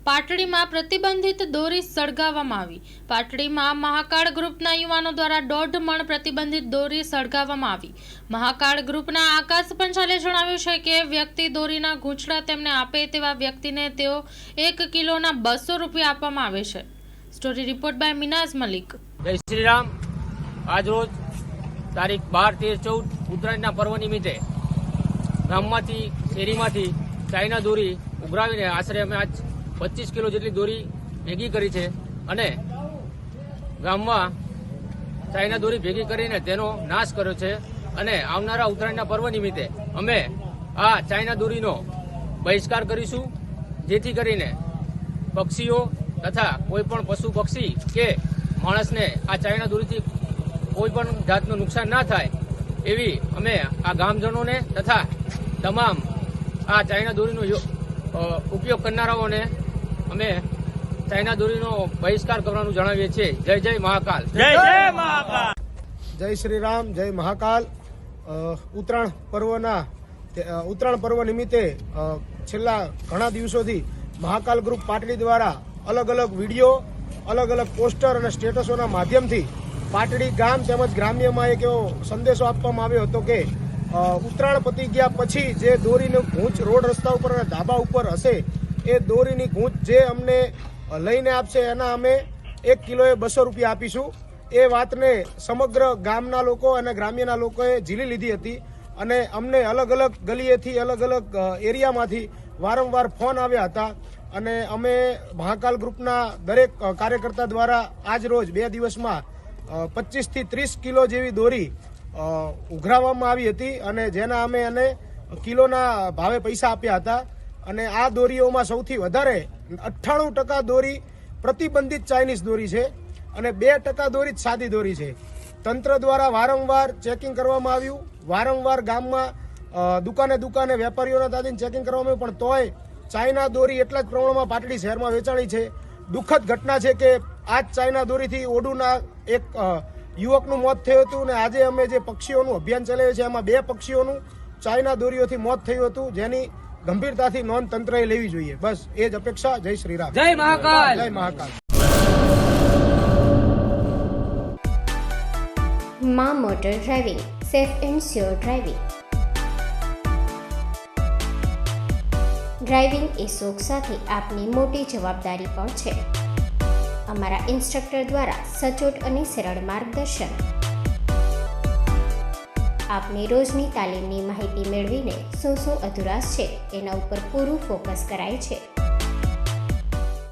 પાટડીમાં પ્રતિબંધિત દોરી સળગાવવામાં આવી। પાટડીમાં મહાકાળ ગ્રુપના યુવાનો દ્વારા 1.5 મણ પ્રતિબંધિત દોરી સળગાવવામાં આવી। મહાકાળ ગ્રુપના આકાશ પંચાલે જણાવ્યું છે કે વ્યક્તિ દોરીના ગૂંચડા તેમને આપે તેવા વ્યક્તિને તેઓ 1 કિલોના 200 રૂપિયા આપવામાં આવે છે। Story report by Minaz Malik. જય શ્રી રામ। આજરોજ તારીખ 12, 13, 14 ઉત્તરાયણના પર્વ નિમિત્તે ગામમાંથી શેરીમાંથી ચાઇના દોરી ઉઘરાવીને આશરે અમે આજ 25 કિલો જેટલી દોરી ભેગી કરી છે અને ગામમાં ચાઇના દોરી ભેગી કરીને તેનો નાશ કર્યો છે અને આવનારા ઉત્તરાયણના પર્વ નિમિત્તે અમે આ ચાઇના દોરીનો બહિષ્કાર કરીશું, જેથી કરીને પક્ષીઓ તથા કોઈ પણ પશુ પક્ષી કે માણસને આ ચાઇના દોરીથી કોઈ પણ જાતનું નુકસાન ના થાય એવી અમે આ ગામજનોને તથા તમામ આ ચાઇના દોરીનો ઉપયોગ કરનારાઓને અમે ચાઇના દોરીનો બહિષ્કાર કરવાનું જણાવીએ છીએ। જય જય મહાકાલ। જય જય મહાકાલ। જય શ્રી રામ, જય મહાકાલ। ઉત્તરાયણ પર્વ નિમિત્તે છેલ્લા ઘણા દિવસોથી મહાકાલ ગ્રુપ પાટડી દ્વારા અલગ અલગ વિડીયો, અલગ અલગ પોસ્ટર અને સ્ટેટસોના માધ્યમથી પાટડી ગામ તેમજ ગ્રામ્યમાં એક એવો સંદેશો આપવામાં આવ્યો હતો કે ઉત્તરાયણ પતી ગયા પછી જે દોરીનું ગૂંચ રોડ રસ્તા ઉપર અને ધાબા ઉપર હશે એ દોરીની ગૂંચ જે અમને લઈને આપશે એના અમે 1 કિલોએ 200 રૂપિયા આપીશું। એ વાતને સમગ્ર ગામના લોકો અને ગ્રામ્યના લોકોએ ઝીલી લીધી હતી અને અમને અલગ અલગ ગલીએથી, અલગ અલગ એરિયામાંથી વારંવાર ફોન આવ્યા હતા અને અમે મહાકાલ ગ્રુપના દરેક કાર્યકર્તા દ્વારા આજ રોજ 2 દિવસમાં 25 થી 30 કિલો જેવી દોરી ઉઘરાવવામાં આવી હતી અને જેના અમે એને કિલોના ભાવે પૈસા આપ્યા હતા અને આ દોરીઓમાં સૌથી વધારે 98% દોરી પ્રતિબંધિત ચાઇનીઝ દોરી છે અને 2% દોરી જ સાદી દોરી છે। તંત્ર દ્વારા વારંવાર ચેકિંગ કરવામાં આવ્યું, વારંવાર ગામમાં દુકાને વેપારીઓના તાદીન ચેકિંગ કરવામાં આવ્યું, પણ તોય ચાઇના દોરી એટલા જ પ્રમાણમાં પાટડી શહેરમાં વેચાણી છે। દુઃખદ ઘટના છે કે આ જ ચાઇના દોરીથી ઓડુના એક યુવકનું મોત થયું હતું અને આજે અમે જે પક્ષીઓનું અભિયાન ચલાવ્યું છે એમાં 2 પક્ષીઓનું ચાઇના દોરીઓથી મોત થયું હતું, જેની ગંભીરતાથી નોંધ તંત્રએ લેવી જોઈએ। બસ એ જ અપેક્ષા। જય શ્રી રામ, જય મહાકાલ। જય મહાકાલ। માં motor driving, safe and sure driving. Driving એ શોખ સાથે આપની મોટી જવાબદારી પણ છે। અમારા ઇન્સ્ટ્રક્ટર દ્વારા સચોટ અને સરળ માર્ગદર્શન આપની રોજની તાલીમની માહિતી મેળવીને શું અધુરાશ છે એના ઉપર પૂરું ફોકસ કરાય છે।